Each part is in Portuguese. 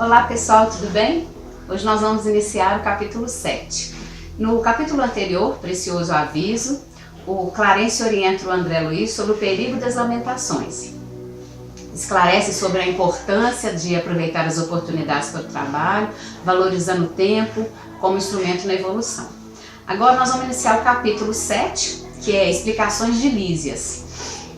Olá pessoal, tudo bem? Hoje nós vamos iniciar o capítulo 7. No capítulo anterior, Precioso Aviso, o Clarence orienta o André Luiz sobre o perigo das lamentações. Esclarece sobre a importância de aproveitar as oportunidades para o trabalho, valorizando o tempo como instrumento na evolução. Agora nós vamos iniciar o capítulo 7, que é Explicações de Lísias.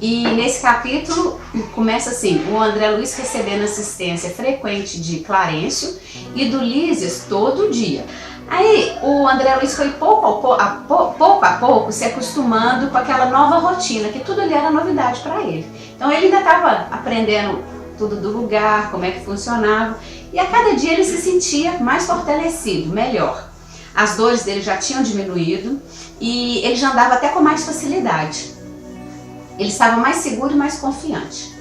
E nesse capítulo começa assim, o André Luiz recebendo assistência frequente de Clarencio e do Lísias todo dia. Aí o André Luiz foi pouco a pouco se acostumando com aquela nova rotina, que tudo ali era novidade para ele. Então ele ainda estava aprendendo tudo do lugar, como é que funcionava, e a cada dia ele se sentia mais fortalecido, melhor. As dores dele já tinham diminuído e ele já andava até com mais facilidade. Ele estava mais seguro e mais confiante.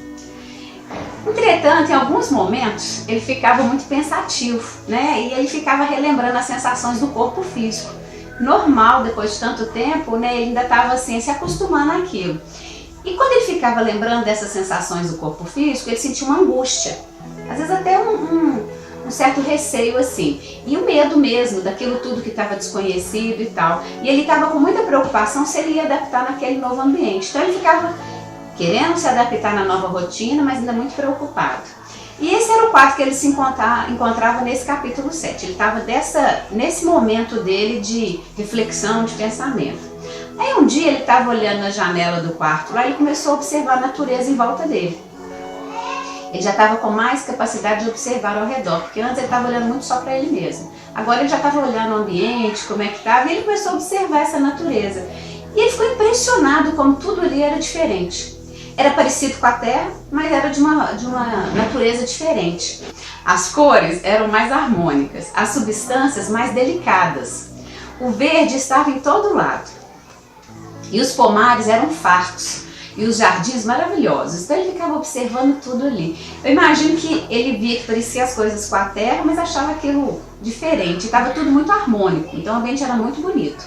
Entretanto, em alguns momentos, ele ficava muito pensativo, né? E ele ficava relembrando as sensações do corpo físico. Normal, depois de tanto tempo, né? Ele ainda estava assim, se acostumando àquilo. E quando ele ficava lembrando dessas sensações do corpo físico, ele sentia uma angústia. Às vezes até um certo receio assim. E o medo mesmo, daquilo tudo que estava desconhecido e tal. E ele estava com muita preocupação se ele ia adaptar naquele novo ambiente. Então ele ficava querendo se adaptar na nova rotina, mas ainda muito preocupado. E esse era o quadro que ele se encontrava nesse capítulo 7. Ele estava nesse momento dele de reflexão, de pensamento. Aí um dia ele estava olhando na janela do quarto lá e ele começou a observar a natureza em volta dele. Ele já estava com mais capacidade de observar ao redor, porque antes ele estava olhando muito só para ele mesmo. Agora ele já estava olhando o ambiente, como é que estava, e ele começou a observar essa natureza. E ele ficou impressionado como tudo ali era diferente. Era parecido com a Terra, mas era de uma natureza diferente. As cores eram mais harmônicas, as substâncias mais delicadas. O verde estava em todo lado. E os pomares eram fartos. E os jardins maravilhosos. Então ele ficava observando tudo ali. Eu imagino que ele via que parecia as coisas com a Terra, mas achava aquilo diferente. Estava tudo muito harmônico. Então o ambiente era muito bonito.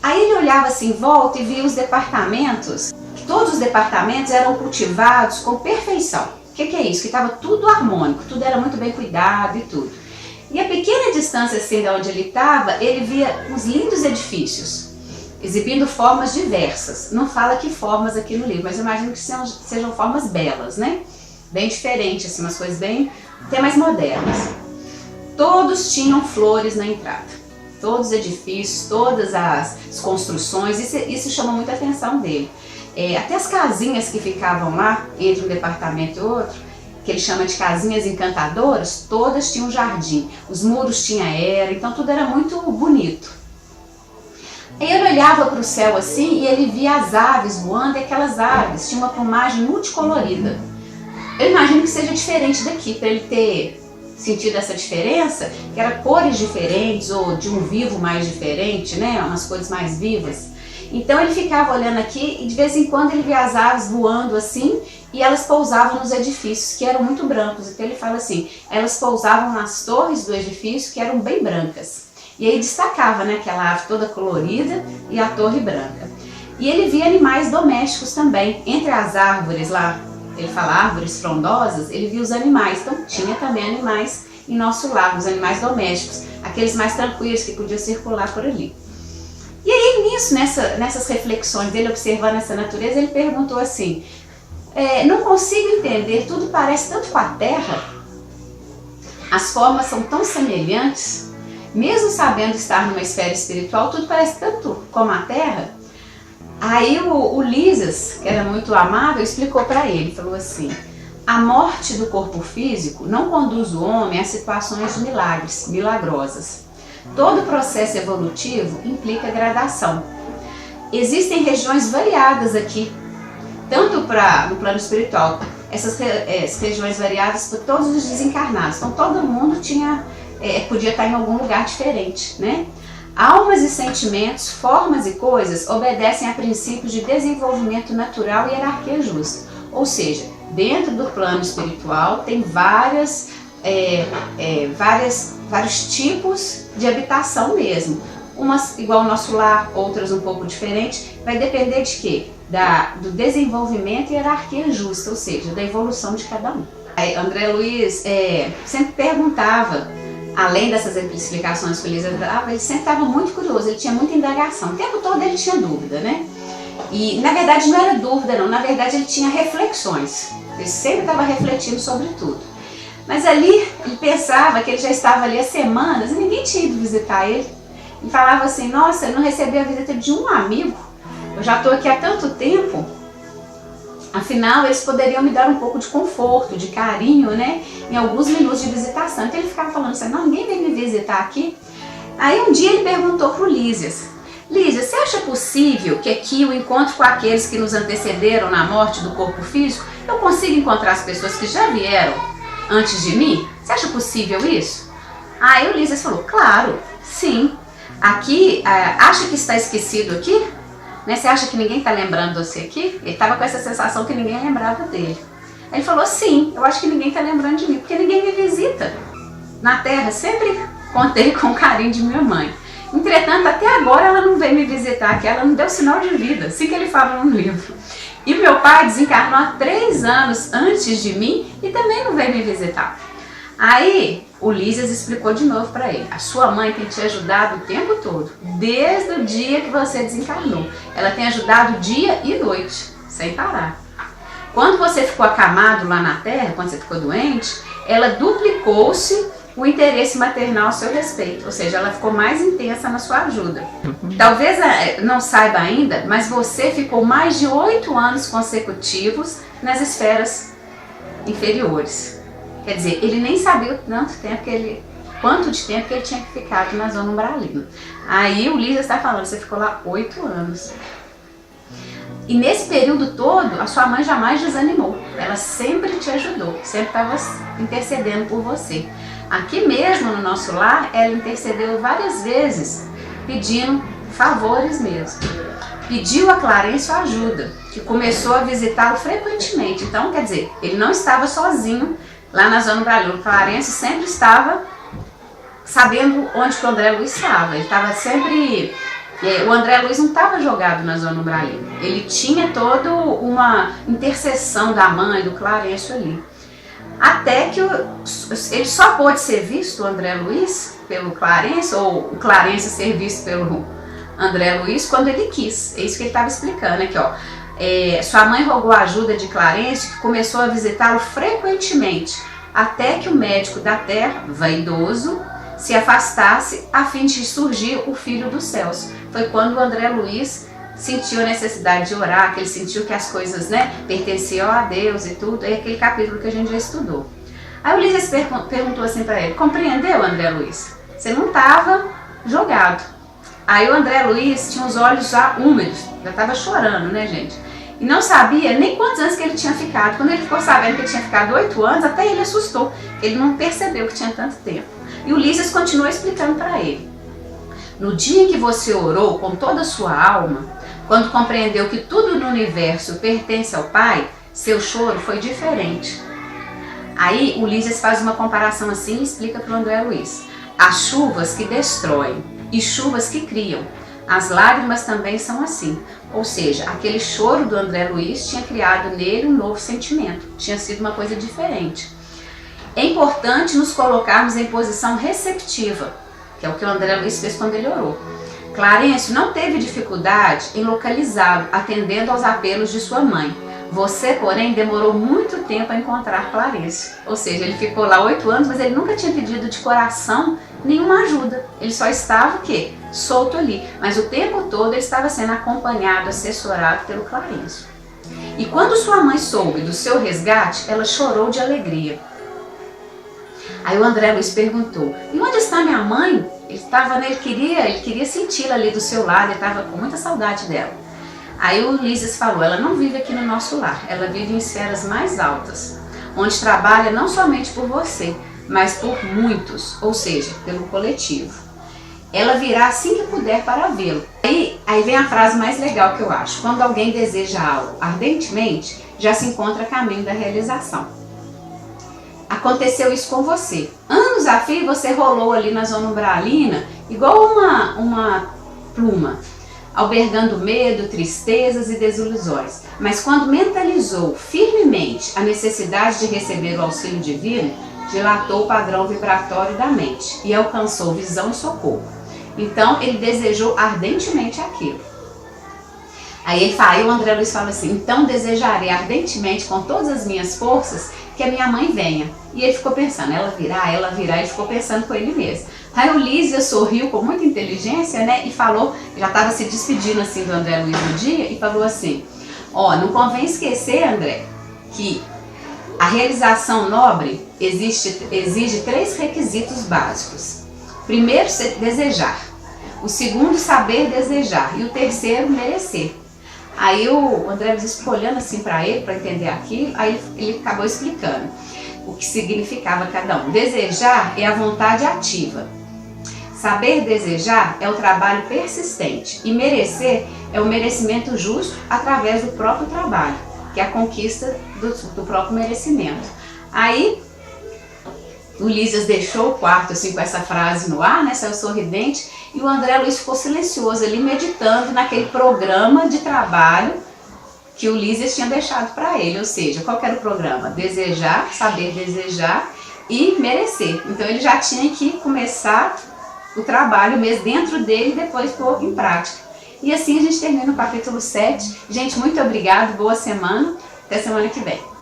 Aí ele olhava assim em volta e via os departamentos. Todos os departamentos eram cultivados com perfeição. O que é isso? Que estava tudo harmônico, tudo era muito bem cuidado e tudo. E a pequena distância assim de onde ele estava, ele via uns lindos edifícios, exibindo formas diversas. Não fala que formas aqui no livro, mas eu imagino que sejam formas belas, né? Bem diferentes, assim, umas coisas bem, até mais modernas. Todos tinham flores na entrada. Todos os edifícios, todas as construções, isso chama muita atenção dele. Até as casinhas que ficavam lá, entre um departamento e outro, que ele chama de casinhas encantadoras, todas tinham jardim, os muros tinham era, então tudo era muito bonito. Aí ele olhava para o céu assim e ele via as aves voando, e aquelas aves tinham uma plumagem multicolorida. Eu imagino que seja diferente daqui, para ele ter sentido essa diferença, que era cores diferentes ou de um vivo mais diferente, né? Umas cores mais vivas. Então ele ficava olhando aqui e de vez em quando ele via as aves voando assim e elas pousavam nos edifícios que eram muito brancos. Então ele fala assim, elas pousavam nas torres do edifício que eram bem brancas. E aí destacava, né, aquela ave toda colorida e a torre branca. E ele via animais domésticos também. Entre as árvores lá, ele fala árvores frondosas, ele via os animais. Então tinha também animais em nosso lar, os animais domésticos, aqueles mais tranquilos que podiam circular por ali. E aí nisso, nessas reflexões dele observando essa natureza, ele perguntou assim, não consigo entender, tudo parece tanto com a Terra, as formas são tão semelhantes, mesmo sabendo estar numa esfera espiritual, tudo parece tanto como a Terra. Aí o Lísias, que era muito amável, explicou para ele, falou assim, a morte do corpo físico não conduz o homem a situações de milagres, milagrosas. Todo processo evolutivo implica gradação. Existem regiões variadas aqui, tanto no plano espiritual, essas regiões variadas para todos os desencarnados. Então todo mundo podia estar em algum lugar diferente, né? Almas e sentimentos, formas e coisas obedecem a princípios de desenvolvimento natural e hierarquia justa. Ou seja, dentro do plano espiritual tem vários tipos de habitação mesmo. Umas igual ao nosso lar, outras um pouco diferentes. Vai depender de quê? Do desenvolvimento e hierarquia justa, ou seja, da evolução de cada um. Aí, André Luiz sempre perguntava, além dessas explicações que o Lísias dava, ele sempre estava muito curioso, ele tinha muita indagação. O tempo todo ele tinha dúvida, né? E na verdade não era dúvida não, na verdade ele tinha reflexões. Ele sempre estava refletindo sobre tudo. Mas ali ele pensava que ele já estava ali há semanas e ninguém tinha ido visitar ele. Ele falava assim, nossa, eu não recebi a visita de um amigo, eu já estou aqui há tanto tempo. Afinal, eles poderiam me dar um pouco de conforto, de carinho, né? Em alguns minutos de visitação. Então ele ficava falando assim, não, ninguém vem me visitar aqui. Aí um dia ele perguntou para o Lísias, Lísias, você acha possível que aqui o encontro com aqueles que nos antecederam na morte do corpo físico, eu consiga encontrar as pessoas que já vieram antes de mim? Você acha possível isso? Aí o Lísias falou, claro, sim. Aqui, acha que está esquecido aqui? Né? Você acha que ninguém está lembrando de você aqui? Ele estava com essa sensação que ninguém lembrava dele. Aí ele falou, sim, eu acho que ninguém está lembrando de mim, porque ninguém me visita. Na Terra, sempre contei com o carinho de minha mãe. Entretanto, até agora ela não veio me visitar, que ela não deu sinal de vida, assim que ele fala no livro. E meu pai desencarnou há 3 anos antes de mim e também não veio me visitar. Aí o Lísias explicou de novo para ele, a sua mãe tem te ajudado o tempo todo, desde o dia que você desencarnou. Ela tem ajudado dia e noite, sem parar. Quando você ficou acamado lá na Terra, quando você ficou doente, ela duplicou-se o interesse maternal ao seu respeito, ou seja, ela ficou mais intensa na sua ajuda. Talvez não saiba ainda, mas você ficou mais de 8 anos consecutivos nas esferas inferiores. Quer dizer, ele nem sabia quanto de tempo que ele tinha ficado na zona umbralina. Aí o Lísias está falando, você ficou lá 8 anos. E nesse período todo, a sua mãe jamais desanimou. Ela sempre te ajudou, sempre estava intercedendo por você. Aqui mesmo no nosso lar, ela intercedeu várias vezes, pedindo favores mesmo. Pediu a Clarencio ajuda, que começou a visitá-lo frequentemente. Então, quer dizer, ele não estava sozinho lá na zona umbralina. O Clarencio sempre estava sabendo onde que o André Luiz estava. Ele estava sempre... O André Luiz não estava jogado na zona umbralina. Ele tinha toda uma intercessão da mãe, do Clarencio ali. Até que ele só pôde ser visto, o André Luiz, pelo Clarencio, ou o Clarencio ser visto pelo André Luiz, quando ele quis. É isso que ele estava explicando aqui, ó. Sua mãe rogou a ajuda de Clarencio, que começou a visitá-lo frequentemente, até que o médico da Terra, vaidoso, se afastasse a fim de surgir o Filho dos Céus. Foi quando o André Luiz sentiu a necessidade de orar, que ele sentiu que as coisas, né, pertenciam a Deus e tudo, é aquele capítulo que a gente já estudou. Aí o Lísias perguntou assim para ele, compreendeu, André Luiz? Você não estava jogado. Aí o André Luiz tinha os olhos já úmidos, já estava chorando, né, gente? E não sabia nem quantos anos que ele tinha ficado. Quando ele ficou sabendo que ele tinha ficado 8 anos, até ele assustou, ele não percebeu que tinha tanto tempo. E o Lísias continuou explicando para ele. No dia em que você orou com toda a sua alma, quando compreendeu que tudo no universo pertence ao Pai, seu choro foi diferente. Aí o Lísias faz uma comparação assim e explica para o André Luiz. Há chuvas que destroem e chuvas que criam. As lágrimas também são assim. Ou seja, aquele choro do André Luiz tinha criado nele um novo sentimento. Tinha sido uma coisa diferente. É importante nos colocarmos em posição receptiva, que é o que o André Luiz fez quando ele orou. Clarencio não teve dificuldade em localizá-lo, atendendo aos apelos de sua mãe. Você, porém, demorou muito tempo a encontrar Clarencio. Ou seja, ele ficou lá 8 anos, mas ele nunca tinha pedido de coração nenhuma ajuda. Ele só estava, o quê? Solto ali. Mas o tempo todo ele estava sendo acompanhado, assessorado pelo Clarencio. E quando sua mãe soube do seu resgate, ela chorou de alegria. Aí o André Luiz perguntou, e onde está minha mãe? Ele queria senti-la ali do seu lado, ele estava com muita saudade dela. Aí o Lísias falou, ela não vive aqui no nosso lar, ela vive em esferas mais altas, onde trabalha não somente por você, mas por muitos, ou seja, pelo coletivo. Ela virá assim que puder para vê-lo. Aí vem a frase mais legal que eu acho, quando alguém deseja algo ardentemente, já se encontra a caminho da realização. Aconteceu isso com você. Anos a fio você rolou ali na zona umbralina, igual uma pluma. albergando medo, tristezas e desilusões. Mas quando mentalizou firmemente a necessidade de receber o auxílio divino, dilatou o padrão vibratório da mente e alcançou visão e socorro. Então ele desejou ardentemente aquilo. Aí o André Luiz fala assim: então desejarei ardentemente com todas as minhas forças que a minha mãe venha. E ele ficou pensando, ela virá, ele ficou pensando com ele mesmo. Aí o Lísia sorriu com muita inteligência, né, e falou, já estava se despedindo assim do André Luiz no dia, e falou assim: ó, não convém esquecer, André, que a realização nobre exige 3 requisitos básicos. Primeiro, desejar. O segundo, saber desejar. E o terceiro, merecer. Aí o André Luiz ficou olhando assim para ele, para entender aquilo, aí ele acabou explicando o que significava cada um. Desejar é a vontade ativa. Saber desejar é o trabalho persistente. E merecer é o merecimento justo através do próprio trabalho, que é a conquista do próprio merecimento. Aí o Lísias deixou o quarto assim com essa frase no ar, né, saiu sorridente, e o André Luiz ficou silencioso ali, meditando naquele programa de trabalho que o Lísias tinha deixado para ele. Ou seja, qual que era o programa? Desejar, saber desejar e merecer. Então ele já tinha que começar o trabalho mesmo dentro dele e depois pôr em prática. E assim a gente termina o capítulo 7. Gente, muito obrigado, boa semana, até semana que vem.